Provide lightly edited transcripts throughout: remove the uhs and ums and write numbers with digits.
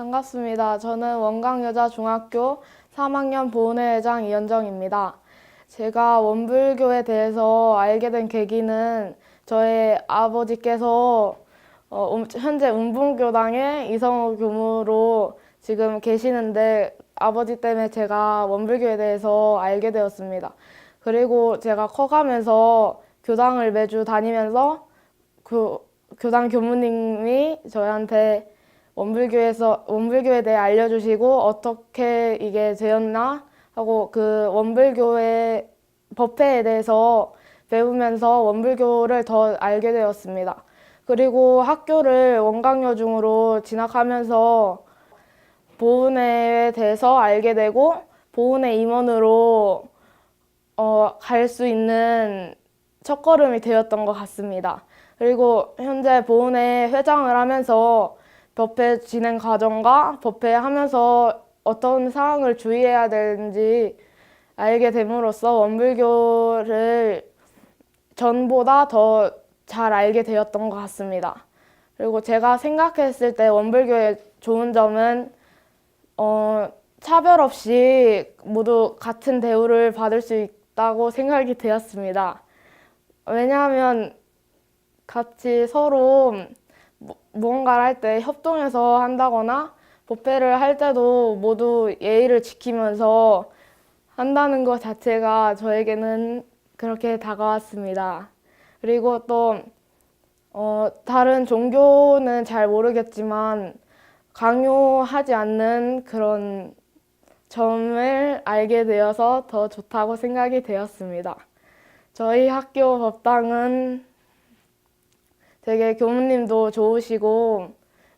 반갑습니다. 저는 원광여자중학교 3학년 보훈회장 이현정입니다. 제가 원불교에 대해서 알게 된 계기는 저의 아버지께서 현재 운봉교당의 이성호 교무로 지금 계시는데 아버지 때문에 제가 원불교에 대해서 알게 되었습니다. 그리고 제가 커가면서 교당을 매주 다니면서 교당 교무님이 저희한테 원불교에 대해 알려주시고 어떻게 이게 되었나 하고 그 원불교의 법회에 대해서 배우면서 원불교를 더 알게 되었습니다. 그리고 학교를 원광여중으로 진학하면서 보훈회에 대해서 알게 되고 보훈회 임원으로 갈 수 있는 첫걸음이 되었던 것 같습니다. 그리고 현재 보훈회 회장을 하면서 법회 진행 과정과 법회 하면서 어떤 사항을 주의해야 되는지 알게 됨으로써 원불교를 전보다 더 잘 알게 되었던 것 같습니다. 그리고 제가 생각했을 때 원불교의 좋은 점은 차별 없이 모두 같은 대우를 받을 수 있다고 생각이 되었습니다. 왜냐하면 같이 서로 무언가를 할 때 협동해서 한다거나 법회를 할 때도 모두 예의를 지키면서 한다는 것 자체가 저에게는 그렇게 다가왔습니다. 그리고 또 다른 종교는 잘 모르겠지만 강요하지 않는 그런 점을 알게 되어서 더 좋다고 생각이 되었습니다. 저희 학교 법당은 되게 교무님도 좋으시고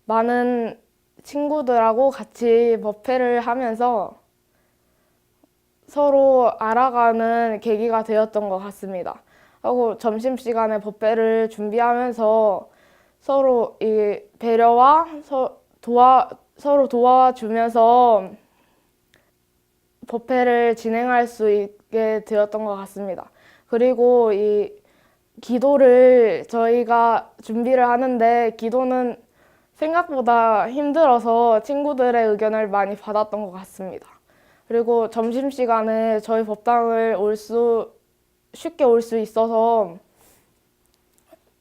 많은 친구들하고 같이 법회를 하면서 서로 알아가는 계기가 되었던 것 같습니다. 하고 점심시간에 법회를 준비하면서 서로 이 배려와 서로 도와주면서 법회를 진행할 수 있게 되었던 것 같습니다. 그리고 이 기도를 저희가 준비를 하는데 기도는 생각보다 힘들어서 친구들의 의견을 많이 받았던 것 같습니다. 그리고 점심시간에 저희 법당을 쉽게 올 수 있어서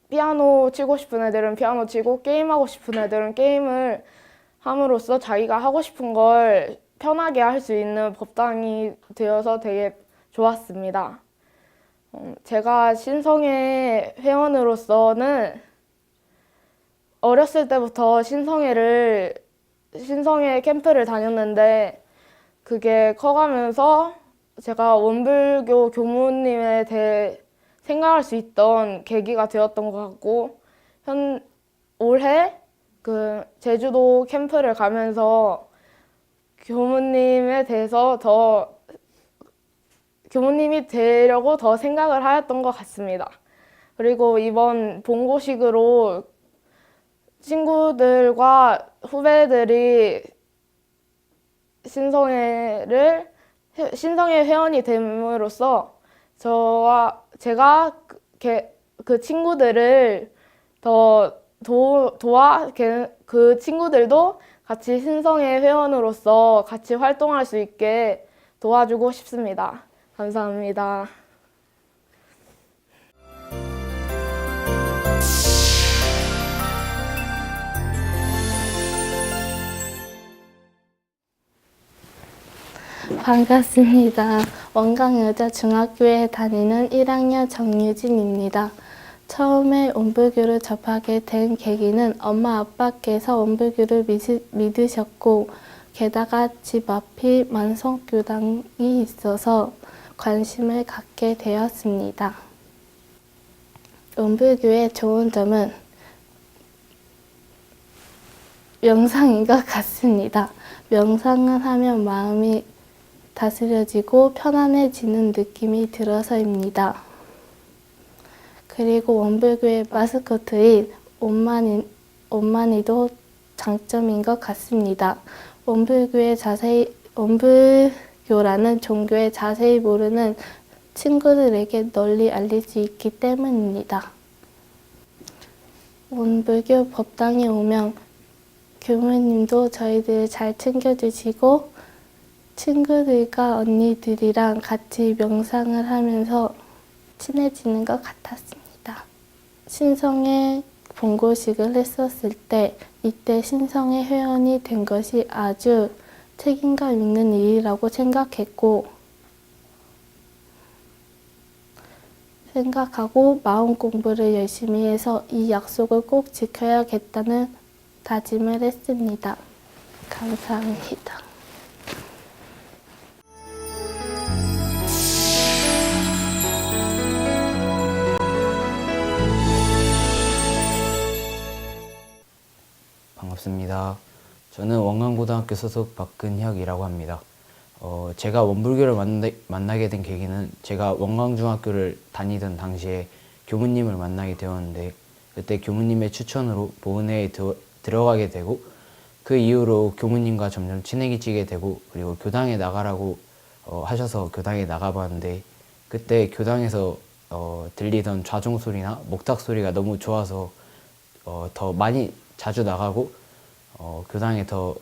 피아노 치고 싶은 애들은 피아노 치고 게임하고 싶은 애들은 게임을 함으로써 자기가 하고 싶은 걸 편하게 할 수 있는 법당이 되어서 되게 좋았습니다. 제가 신성회 회원으로서는 어렸을 때부터 신성회 캠프를 다녔는데 그게 커가면서 제가 원불교 교무님에 대해 생각할 수 있던 계기가 되었던 것 같고 올해 제주도 캠프를 가면서 교무님에 대해서 교무님이 되려고 더 생각을 하였던 것 같습니다. 그리고 이번 본고식으로 친구들과 후배들이 신성회 회원이 됨으로써 제가 그 친구들을 더 그 친구들도 같이 신성회 회원으로서 같이 활동할 수 있게 도와주고 싶습니다. 감사합니다. 반갑습니다. 원광여자중학교에 다니는 1학년 정유진입니다. 처음에 원불교를 접하게 된 계기는 엄마 아빠께서 원불교를 믿으셨고 게다가 집 앞이 만성교당이 있어서 관심을 갖게 되었습니다. 원불교의 좋은 점은 명상인 것 같습니다. 명상을 하면 마음이 다스려지고 편안해지는 느낌이 들어서입니다. 그리고 원불교의 마스코트인 옷마니도 장점인 것 같습니다. 원불교라는 종교에 자세히 모르는 친구들에게 널리 알릴 수 있기 때문입니다. 원불교 법당에 오면 교무님도 저희들 잘 챙겨주시고 친구들과 언니들이랑 같이 명상을 하면서 친해지는 것 같았습니다. 신성에 본고식을 했었을 때 이때 신성의 회원이 된 것이 아주 책임감 있는 일이라고 생각하고 마음 공부를 열심히 해서 이 약속을 꼭 지켜야겠다는 다짐을 했습니다. 감사합니다. 반갑습니다. 저는 원광고등학교 소속 박근혁이라고 합니다. 제가 원불교를 만나게 된 계기는 제가 원광중학교를 다니던 당시에 교무님을 만나게 되었는데 그때 교무님의 추천으로 보은회에 들어가게 되고 그 이후로 교무님과 점점 친해지게 되고 그리고 교당에 나가라고 하셔서 교당에 나가봤는데 그때 교당에서 들리던 좌종 소리나 목탁 소리가 너무 좋아서 더 많이 자주 나가고 교당에 더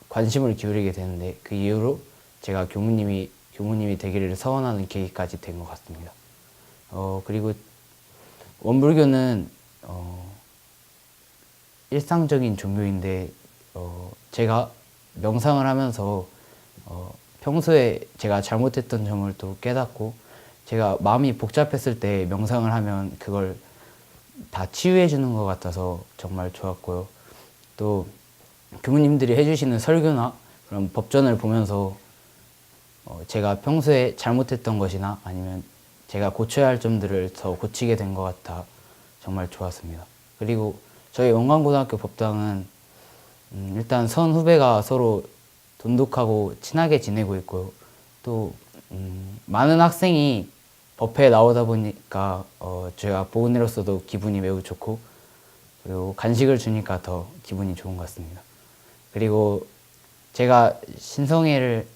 관심을 기울이게 되는데 그 이후로 제가 교무님이 되기를 서원하는 계기까지 된 것 같습니다. 그리고 원불교는 일상적인 종교인데 제가 명상을 하면서 평소에 제가 잘못했던 점을 또 깨닫고 제가 마음이 복잡했을 때 명상을 하면 그걸 다 치유해 주는 것 같아서 정말 좋았고요. 또 교무님들이 해주시는 설교나 그런 법전을 보면서 제가 평소에 잘못했던 것이나 아니면 제가 고쳐야 할 점들을 더 고치게 된 것 같아 정말 좋았습니다. 그리고 저희 원광고등학교 법당은 일단 선 후배가 서로 돈독하고 친하게 지내고 있고요. 또 많은 학생이 법회에 나오다 보니까 제가 보은회로서도 기분이 매우 좋고 그리고 간식을 주니까 더 기분이 좋은 것 같습니다. 그리고 제가 신성회를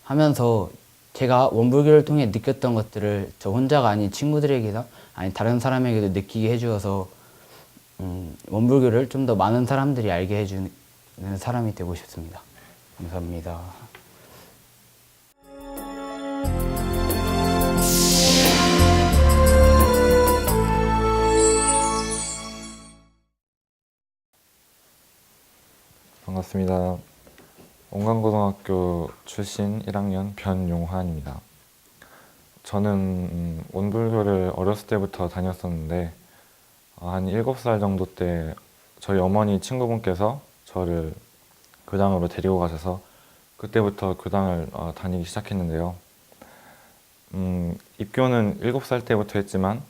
하면서 제가 원불교를 통해 느꼈던 것들을 저 혼자가 아닌 친구들에게나 아니 다른 사람에게도 느끼게 해주어서 원불교를 좀 더 많은 사람들이 알게 해주는 사람이 되고 싶습니다. 감사합니다. 반갑습니다. 원광고등학교 출신 1학년 변용환입니다. 저는 원불교를 어렸을 때부터 다녔었는데 한 7살 정도 때 저희 어머니 친구분께서 저를 교당으로 데리고 가셔서 그때부터 교당을 다니기 시작했는데요. 입교는 7살 때부터 했지만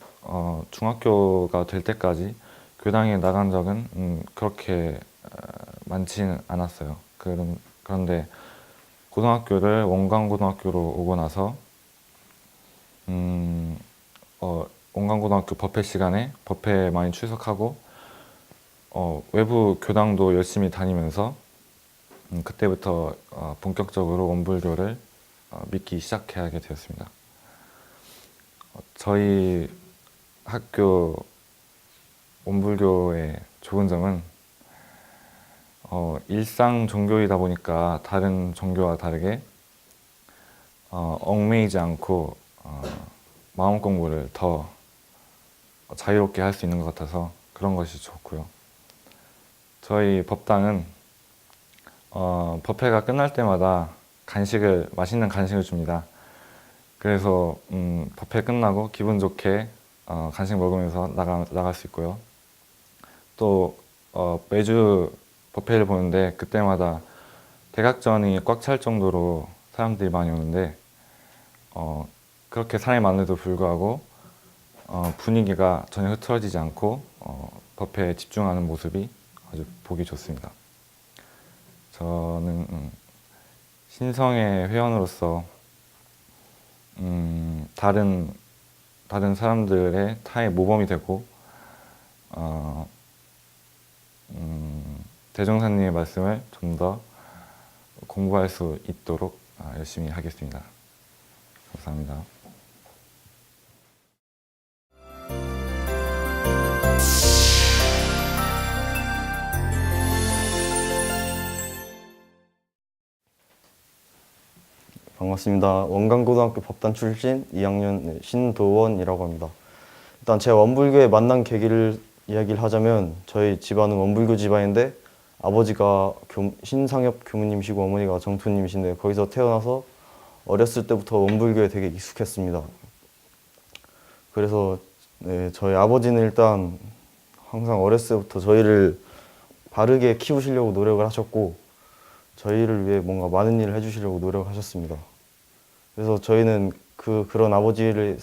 중학교가 될 때까지 교당에 나간 적은 그렇게 많지는 않았어요. 그런데 고등학교를 원광고등학교로 오고 나서 원광고등학교 법회 시간에 법회에 많이 출석하고 외부 교당도 열심히 다니면서 그때부터 본격적으로 원불교를 믿기 시작하게 되었습니다. 저희 학교 원불교의 좋은 점은 일상 종교이다 보니까 다른 종교와 다르게 얽매이지 않고 마음 공부를 더 자유롭게 할 수 있는 것 같아서 그런 것이 좋고요. 저희 법당은 법회가 끝날 때마다 맛있는 간식을 줍니다. 그래서 법회 끝나고 기분 좋게 간식 먹으면서 나갈 수 있고요. 또 매주 법회를 보는데 그때마다 대각전이 꽉 찰 정도로 사람들이 많이 오는데 그렇게 사람이 많은데도 불구하고 분위기가 전혀 흐트러지지 않고 법회에 집중하는 모습이 아주 보기 좋습니다. 저는 신성의 회원으로서 다른 사람들의 타의 모범이 되고 대종사님의 말씀을 좀 더 공부할 수 있도록 열심히 하겠습니다. 감사합니다. 반갑습니다. 원광고등학교 법단 출신 2학년 신도원이라고 합니다. 일단 제가 원불교에 만난 계기를 이야기를 하자면 저희 집안은 원불교 집안인데 아버지가 신상엽 교무님이시고 어머니가 정토님이신데 거기서 태어나서 어렸을 때부터 원불교에 되게 익숙했습니다. 그래서 네, 저희 아버지는 일단 항상 어렸을 때부터 저희를 바르게 키우시려고 노력을 하셨고 저희를 위해 뭔가 많은 일을 해주시려고 노력하셨습니다. 그래서 저희는 그런 아버지를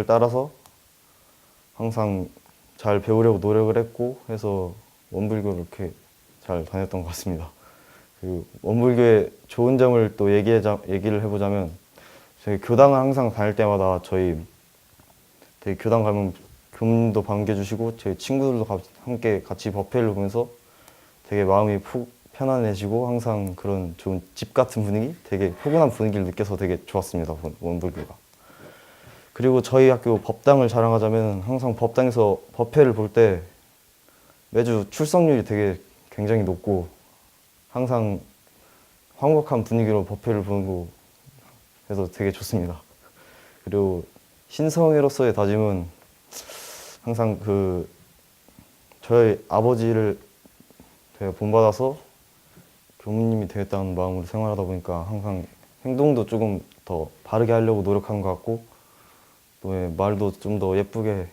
따라서 항상 잘 배우려고 노력을 했고 해서 원불교를 이렇게 잘 다녔던 것 같습니다. 그리고 원불교의 좋은 점을 또 얘기를 해보자면 저희 교당을 항상 다닐 때마다 저희 되게 교당 가면 교무님도 반겨주시고 저희 친구들도 함께 같이 법회를 보면서 되게 마음이 편안해지고 항상 그런 좋은 집 같은 분위기, 되게 포근한 분위기를 느껴서 되게 좋았습니다. 원불교가. 그리고 저희 학교 법당을 자랑하자면 항상 법당에서 법회를 볼 때 매주 출석률이 되게 굉장히 높고 항상 화목한 분위기로 법회를 보고 해서 되게 좋습니다. 그리고 신성애로서의 다짐은 항상 저희 아버지를 제가 본받아서 교무님이 되겠다는 마음으로 생활하다 보니까 항상 행동도 조금 더 바르게 하려고 노력한 것 같고 또 말도 좀 더 예쁘게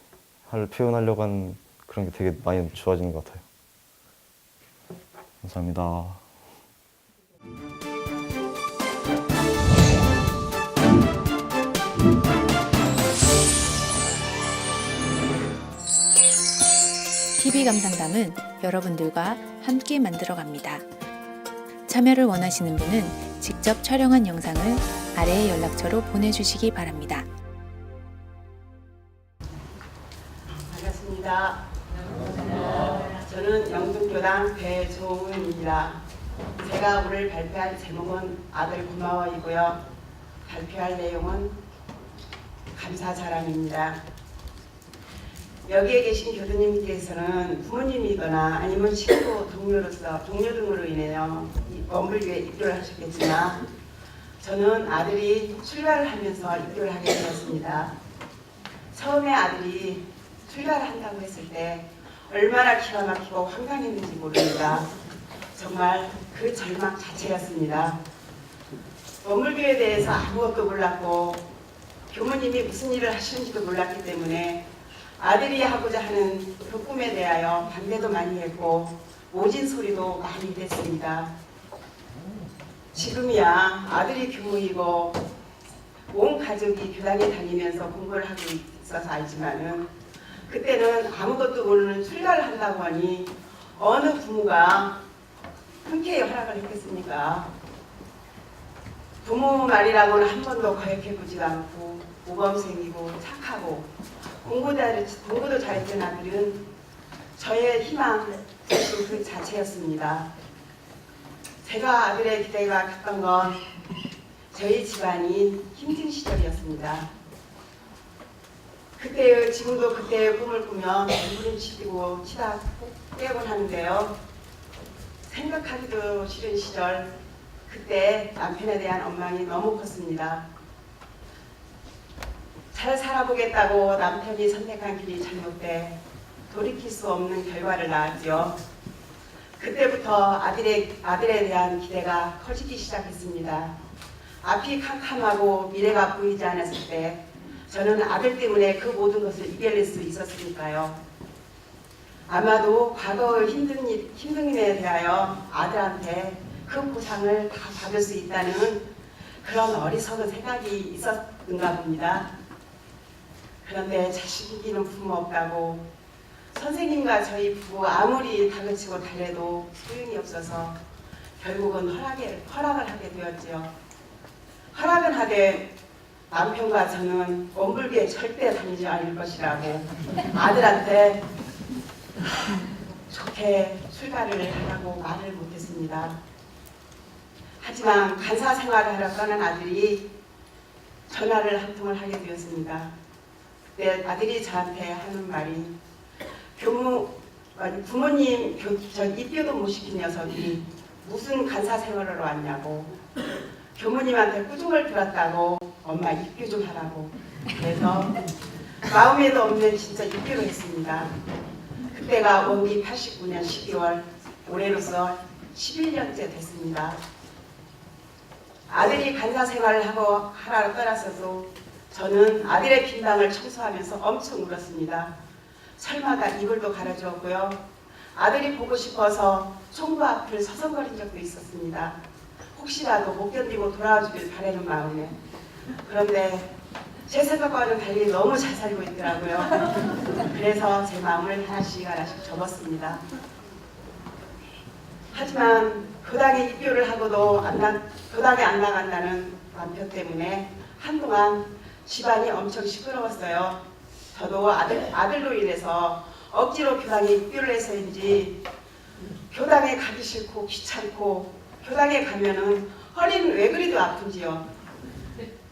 표현하려고 하는 그런 게 되게 많이 좋아지는 것 같아요. 감사합니다. TV 감상담은 여러분들과 함께 만들어갑니다. 참여를 원하시는 분은 직접 촬영한 영상을 아래의 연락처로 보내주시기 바랍니다. 반갑습니다. 저는 영등교당 배종은입니다. 제가 오늘 발표할 제목은 아들 고마워이고요. 발표할 내용은 감사 자랑입니다. 여기에 계신 교수님께서는 부모님이거나 아니면 친구, 동료 등으로 인해서 원불교에 입교를 하셨겠지만 저는 아들이 출가를 하면서 입교를 하게 되었습니다. 처음에 아들이 출가를 한다고 했을 때 얼마나 기가 막히고 황당했는지 모릅니다. 정말 그 절망 자체였습니다. 원불교에 대해서 아무것도 몰랐고 교무님이 무슨 일을 하시는지도 몰랐기 때문에 아들이 하고자 하는 그 꿈에 대하여 반대도 많이 했고 모진 소리도 많이 됐습니다. 지금이야 아들이 교무이고 온 가족이 교당에 다니면서 공부를 하고 있어서 알지만은 그때는 아무것도 모르는 출가를 한다고 하니 어느 부모가 흔쾌히 허락을 했겠습니까? 부모 말이라고는 한 번도 거역해보지도 않고 모범생이고 착하고 공부도 잘했던 아들은 저의 희망 그 자체였습니다. 제가 아들의 기대가 컸던 건 저희 집안이 힘든 시절이었습니다. 지금도 그때의 꿈을 꾸며 몸부림치고 치다 깨곤 하는데요. 생각하기도 싫은 시절, 그때 남편에 대한 원망이 너무 컸습니다. 잘 살아보겠다고 남편이 선택한 길이 잘못돼 돌이킬 수 없는 결과를 낳았죠. 그때부터 아들에 대한 기대가 커지기 시작했습니다. 앞이 캄캄하고 미래가 보이지 않았을 때 저는 아들 때문에 그 모든 것을 이겨낼 수 있었으니까요. 아마도 과거의 힘든 일에 대하여 아들한테 그 보상을 다 받을 수 있다는 그런 어리석은 생각이 있었는가 봅니다. 그런데 자식 이기는 부모 없다고 선생님과 저희 부부 아무리 다그치고 달래도 소용이 없어서 결국은 허락을 하게 되었지요. 허락은 하되 남편과 저는 원불교에 절대 다니지 않을 것이라고 아들한테 좋게 출가를 하라고 말을 못했습니다. 하지만 간사 생활을 하러 떠난 아들이 전화를 한 통을 하게 되었습니다. 그때 아들이 저한테 하는 말이 부모님 입교도 못 시킨 녀석이 무슨 간사 생활을 왔냐고 교무님한테 꾸중을 들었다고 엄마 입교 좀 하라고. 그래서 마음에도 없는 진짜 입교를 했습니다. 그때가 원기 89년 12월, 올해로서 11년째 됐습니다. 아들이 간사 생활을 하고 하라고 떠났어도 저는 아들의 빈방을 청소하면서 엄청 울었습니다. 설마다 이불도 갈아주었고요. 아들이 보고 싶어서 총부 앞을 서성거린 적도 있었습니다. 혹시라도 못 견디고 돌아와주길 바라는 마음에. 그런데 제 생각과는 달리 너무 잘 살고 있더라고요. 그래서 제 마음을 하나씩 하나씩 접었습니다. 하지만 교당에 입교를 하고도 교당에 안 나간다는 남편 때문에 한동안 집안이 엄청 시끄러웠어요. 저도 아들로 인해서 억지로 교당에 입교를 해서인지 교당에 가기 싫고 귀찮고 교당에 가면은 허리는 왜 그리도 아픈지요.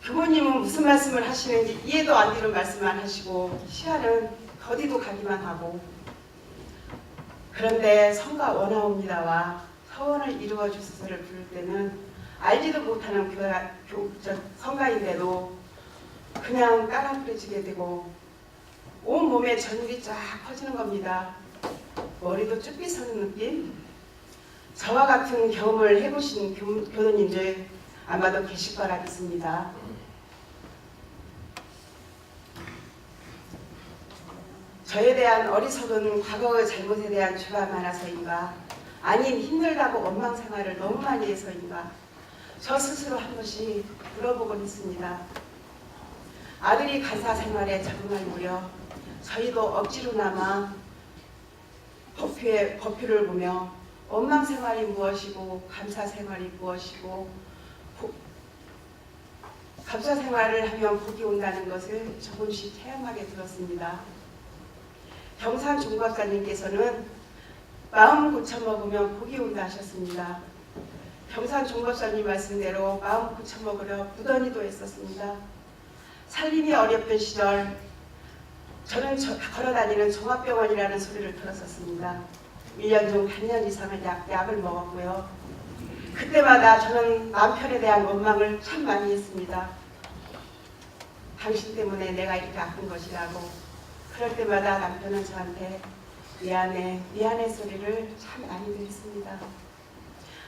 교모님은 무슨 말씀을 하시는지 이해도 안 되는 말씀만 하시고 시간은 어디도 가기만 하고. 그런데 성가 원하옵니다와 서원을 이루어 주소서를 부를 때는 알지도 못하는 성가인데도 그냥 따라 부르지게 되고 온 몸에 전율이 쫙 퍼지는 겁니다. 머리도 쭉 빗서는 느낌? 저와 같은 경험을 해보신 교도님들 아마도 계실 거라 믿습니다. 저에 대한 어리석은 과거의 잘못에 대한 죄가 많아서인가, 아님 힘들다고 원망 생활을 너무 많이 해서인가, 저 스스로 한 번씩 물어보곤 했습니다. 아들이 간사 생활에 적응할 무렵 저희도 억지로나마 법표를 보며 원망 생활이 무엇이고 감사 생활이 무엇이고 감사 생활을 하면 복이 온다는 것을 조금씩 체험하게 되었습니다. 경산 종법사님께서는 마음 고쳐먹으면 복이 온다 하셨습니다. 경산 종법사님 말씀대로 마음 고쳐먹으려 무던히도 했었습니다. 살림이 어렵던 시절 저는 걸어다니는 종합병원이라는 소리를 들었었습니다. 1년 중 반년 이상을 약을 먹었고요. 그때마다 저는 남편에 대한 원망을 참 많이 했습니다. 당신 때문에 내가 이렇게 아픈 것이라고. 그럴 때마다 남편은 저한테 미안해 소리를 참 많이 했습니다.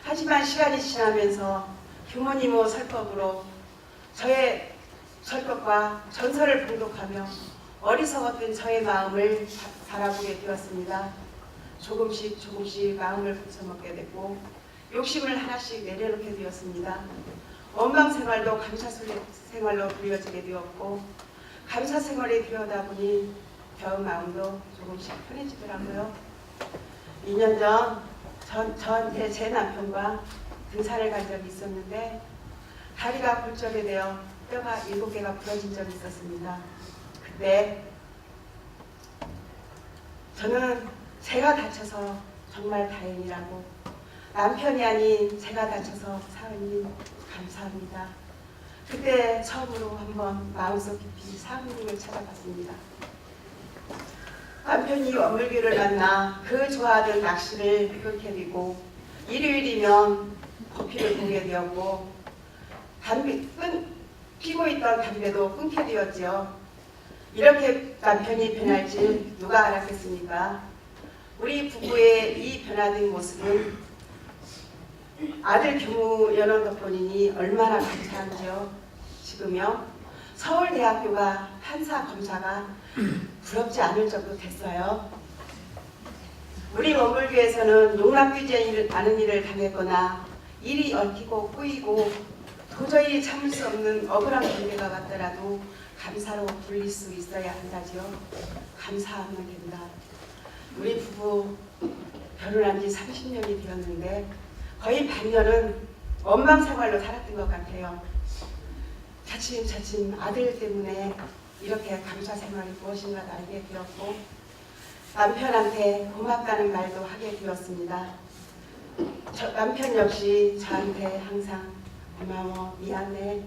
하지만 시간이 지나면서 교모님의 설법으로 저의 설법과 전설을 봉독하며 어리석었던 저의 마음을 바라보게 되었습니다. 조금씩 마음을 고쳐먹게 됐고 욕심을 하나씩 내려놓게 되었습니다. 원망 생활도 감사 생활로 불려지게 되었고 감사 생활에 들여다 보니 저 마음도 조금씩 편해지더라고요. 2년 저한테 제 남편과 등산을 간 적이 있었는데 다리가 골절이 되어 뼈가 7개가 부러진 적이 있었습니다. 그때 저는 제가 다쳐서 정말 다행이라고, 남편이 아닌 제가 다쳐서 사모님 감사합니다. 그때 처음으로 한번 마음속 깊이 사모님을 찾아봤습니다. 남편이 원물교를 만나 그 좋아하던 낚시를 끊게 되고 일요일이면 커피를 보게 되었고 피고 있던 담배도 끊게 되었지요. 이렇게 남편이 변할 줄 누가 알았겠습니까? 우리 부부의 이 변화된 모습은 아들 교무 연원 덕분이니 얼마나 감사한지요. 지금요 서울대학교가 판사 검사가 부럽지 않을 정도 됐어요. 우리 원불교에서는 용납되지 않은 일을 당했거나 일이 얽히고 꼬이고 도저히 참을 수 없는 억울한 관계가 왔더라도 감사로 불릴 수 있어야 한다지요. 감사하면 된다. 우리 부부 결혼한 지 30년이 되었는데 거의 반년은 원망 생활로 살았던 것 같아요. 차츰 아들 때문에 이렇게 감사 생활이 무엇인가 알게 되었고 남편한테 고맙다는 말도 하게 되었습니다. 남편 역시 저한테 항상 고마워, 미안해,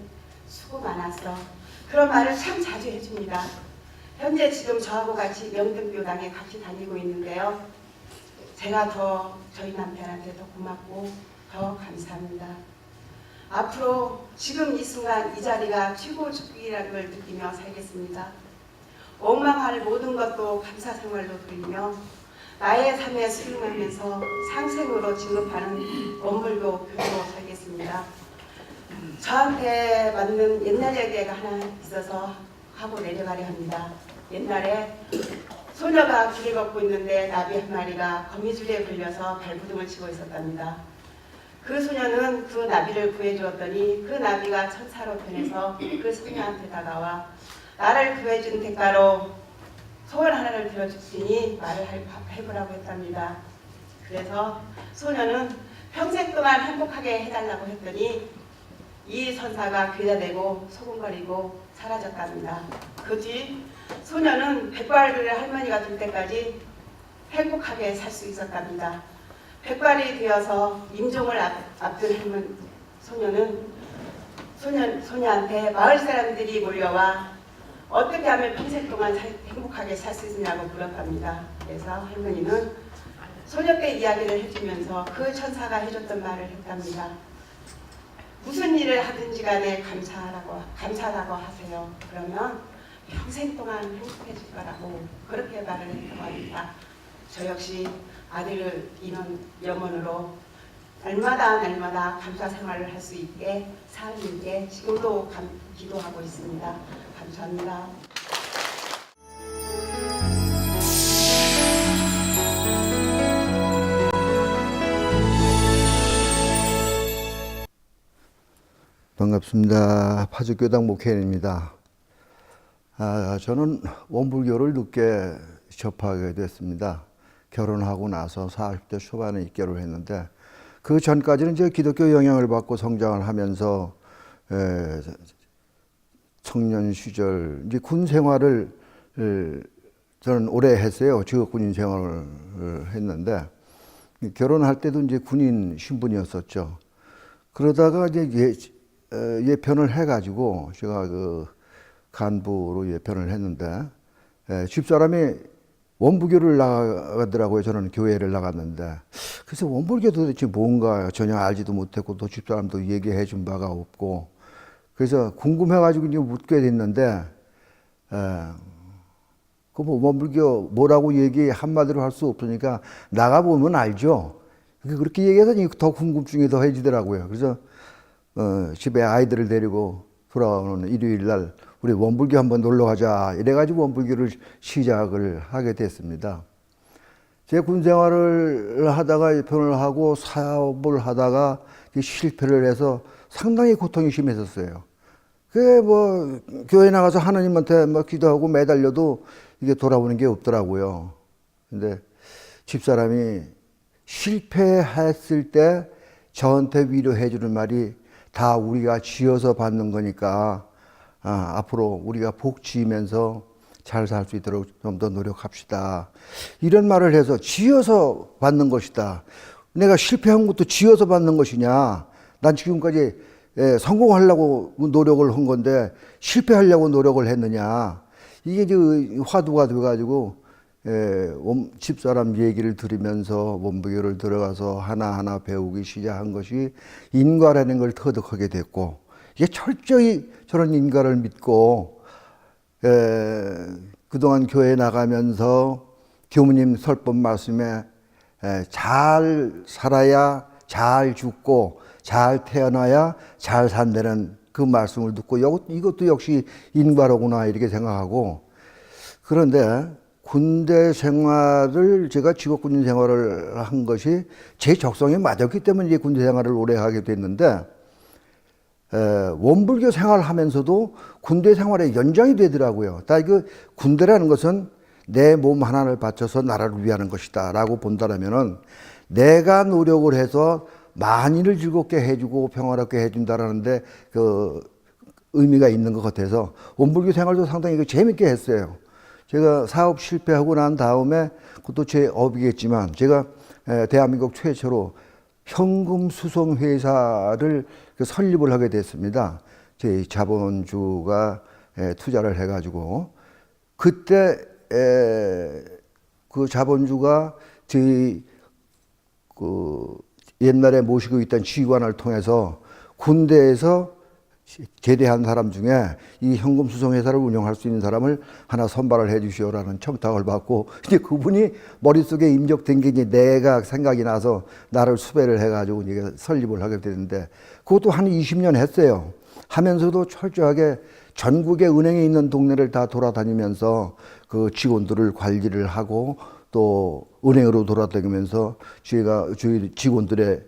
수고 많았어, 그런 말을 참 자주 해줍니다. 현재 지금 저하고 같이 명등교당에 같이 다니고 있는데요. 제가 더 저희 남편한테 더 고맙고 더 감사합니다. 앞으로 지금 이 순간 이 자리가 최고 축복이라는 걸 느끼며 살겠습니다. 원망할 모든 것도 감사 생활로 돌리며 나의 삶에 수용하면서 상생으로 진급하는 원불교 교도로 살겠습니다. 저한테 맞는 옛날 얘기가 하나 있어서 하고 내려가려 합니다. 옛날에 소녀가 길을 걷고 있는데 나비 한 마리가 거미줄에 걸려서 발부둥을 치고 있었답니다. 그 소녀는 그 나비를 구해주었더니 그 나비가 천사로 변해서 그 소녀한테 다가와 나를 구해준 대가로 소원 하나를 들어줄 테니 말을 해보라고 했답니다. 그래서 소녀는 평생 동안 행복하게 해달라고 했더니 이 천사가 귀에다 대고 소곤거리고 사라졌답니다. 그 뒤 소녀는 백발을 할머니가 될 때까지 행복하게 살 수 있었답니다. 백발이 되어서 임종을 앞둔 소녀한테 마을 사람들이 몰려와 어떻게 하면 평생 동안 행복하게 살 수 있느냐고 물었답니다. 그래서 할머니는 소녀 때 이야기를 해주면서 그 천사가 해줬던 말을 했답니다. 무슨 일을 하든지 간에 감사하다고 하세요. 그러면 평생 동안 행복해질 거라고 그렇게 말을 했다고 합니다. 저 역시 아들을 잃은 염원으로 날마다 감사 생활을 할 수 있게 사람님께 지금도 기도하고 있습니다. 감사합니다. 반갑습니다. 파주교당 목회인입니다. 저는 원불교를 늦게 접하게 됐습니다. 결혼하고 나서 40대 초반에 입교를 했는데 그 전까지는 이제 기독교 영향을 받고 성장을 하면서 청년 시절 이제 군 생활을 저는 오래 했어요. 직업군인 생활을 했는데 결혼할 때도 이제 군인 신분이었었죠. 그러다가 이제 예편을 해가지고 제가 그 간부로 예편을 했는데 집사람이 원불교를 나가더라고요. 저는 교회를 나갔는데 그래서 원불교 도대체 뭔가 전혀 알지도 못했고 또 집사람도 얘기해 준 바가 없고 그래서 궁금해가지고 이제 묻게 됐는데 그 원불교 뭐라고 얘기 한마디로 할 수 없으니까 나가보면 알죠. 그렇게 얘기해서 더 궁금증이 더 해지더라고요. 그래서 집에 아이들을 데리고 돌아오는 일요일 날 우리 원불교 한번 놀러 가자 이래가지고 원불교를 시작을 하게 됐습니다. 제 군 생활을 하다가 입편을 하고 사업을 하다가 실패를 해서 상당히 고통이 심했었어요. 그게 뭐 교회 나가서 하나님한테 뭐 기도하고 매달려도 이게 돌아오는 게 없더라고요. 근데 집사람이 실패했을 때 저한테 위로해 주는 말이 다 우리가 지어서 받는 거니까 앞으로 우리가 복 지으면서 잘 살 수 있도록 좀 더 노력합시다. 이런 말을 해서 지어서 받는 것이다. 내가 실패한 것도 지어서 받는 것이냐. 난 지금까지 성공하려고 노력을 한 건데 실패하려고 노력을 했느냐. 이게 이제 화두가 돼가지고 집사람 얘기를 들으면서 원불교를 들어가서 하나하나 배우기 시작한 것이 인과라는 걸 터득하게 됐고 이게 철저히 저런 인과를 믿고 그동안 교회 나가면서 교무님 설법 말씀에 잘 살아야 잘 죽고 잘 태어나야 잘 산다는 그 말씀을 듣고 이것도 역시 인과로구나 이렇게 생각하고 그런데 군대 생활을 제가 직업군인 생활을 한 것이 제 적성에 맞았기 때문에 이제 군대 생활을 오래 하게 됐는데 원불교 생활하면서도 군대 생활의 연장이 되더라고요. 다 그 군대라는 것은 내 몸 하나를 바쳐서 나라를 위하는 것이다 라고 본다면은 내가 노력을 해서 만인을 즐겁게 해주고 평화롭게 해준다라는데 그 의미가 있는 것 같아서 원불교 생활도 상당히 재밌게 했어요. 제가 사업 실패하고 난 다음에 그것도 제 업이겠지만 제가 대한민국 최초로 현금 수송 회사를 설립을 하게 됐습니다. 제 자본주가 투자를 해가지고 그때 그 자본주가 저희 그 옛날에 모시고 있던 지휘관을 통해서 군대에서 제대한 사람 중에 이 현금 수송 회사를 운영할 수 있는 사람을 하나 선발을 해 주시오라는 청탁을 받고, 이제 그분이 머릿속에 임적된 게 이제 내가 생각이 나서 나를 수배를 해가지고 이제 설립을 하게 되는데, 그것도 한 20년 했어요. 하면서도 철저하게 전국의 은행에 있는 동네를 다 돌아다니면서 그 직원들을 관리를 하고, 또 은행으로 돌아다니면서 저희 직원들의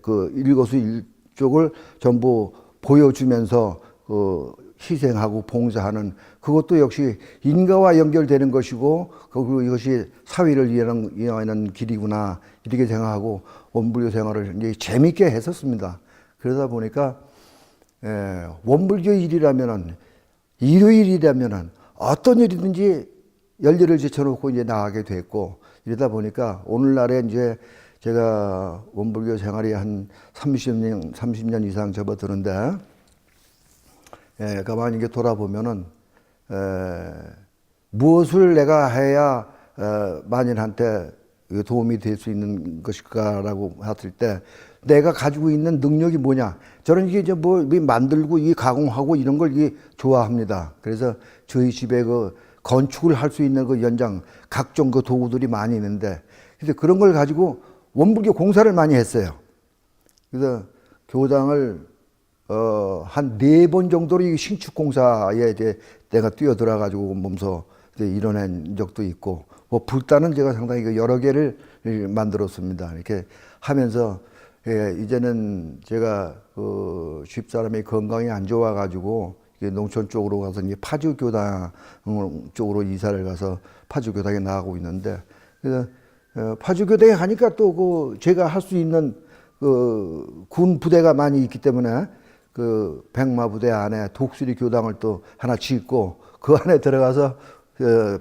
그 일거수일투족을 전부 보여주면서 그 희생하고 봉사하는, 그것도 역시 인과와 연결되는 것이고, 그리고 이것이 사회를 위하는 길이구나 이렇게 생각하고 원불교 생활을 이제 재밌게 했었습니다. 그러다 보니까 원불교 일이라면은, 일요일이라면은 어떤 일이든지 열렬을 제쳐놓고 이제 나가게 됐고, 이러다 보니까 오늘날에 이제 제가 원불교 생활이 한 30년 이상 접어드는데, 가만히 이렇게 돌아보면은, 무엇을 내가 해야 만인한테 도움이 될 수 있는 것일까라고 했을 때, 내가 가지고 있는 능력이 뭐냐. 저는 이게 이제 뭐 만들고 이 가공하고 이런 걸 이게 좋아합니다. 그래서 저희 집에 그 건축을 할 수 있는 그 연장 각종 그 도구들이 많이 있는데, 그래서 그런 걸 가지고 원불교 공사를 많이 했어요. 그래서 교당을 한 4번 정도로 이 신축 공사에 이제 내가 뛰어들어 가지고 몸소 이뤄낸 적도 있고, 뭐 불단은 제가 상당히 여러 개를 만들었습니다. 이렇게 하면서 이제는 제가 그 집사람이 건강이 안 좋아 가지고 농촌 쪽으로 가서 이제 파주 교당 쪽으로 이사를 가서 파주 교당에 나가고 있는데, 그래서 파주 교당에 가니까 또 그 제가 할 수 있는 그 군 부대가 많이 있기 때문에 그 백마 부대 안에 독수리 교당을 또 하나 짓고, 그 안에 들어가서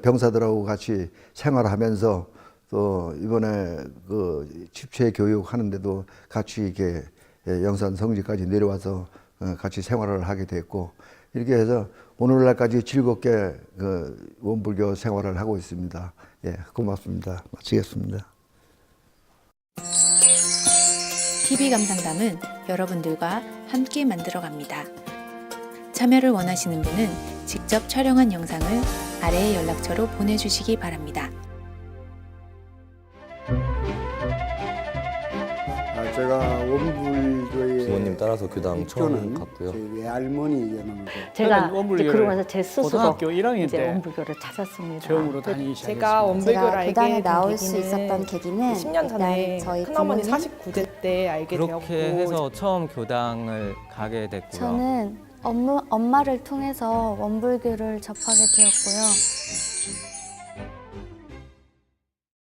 병사들하고 같이 생활하면서, 또 이번에 그 집체 교육 하는데도 같이 이렇게 영산 성지까지 내려와서 같이 생활을 하게 됐고, 이렇게 해서 오늘날까지 즐겁게 그 원불교 생활을 하고 있습니다. 예, 고맙습니다. 마치겠습니다. TV 감상담은 여러분들과 함께 만들어갑니다. 참여를 원하시는 분은 직접 촬영한 영상을 아래의 연락처로 보내주시기 바랍니다. 제가 원불교의 부모님 따라서 교당 처음 입교는 갔고요. 저희 외할머니에는 제가 이제 그러고 나서 원불교를 제 스스로 고등학교 1학년 이제 때 원불교를 찾았습니다. 처음으로 다니기 시작했습니다. 제가 원불교를 알게 교당에 된 나올 수 계기는 있었던 계기는 10년 전에 일단 저희 큰어머니 부모님, 49세 때 알게 되었고, 그렇게 해서 처음 교당을 가게 됐고요. 저는 엄마를 통해서 원불교를 접하게 되었고요.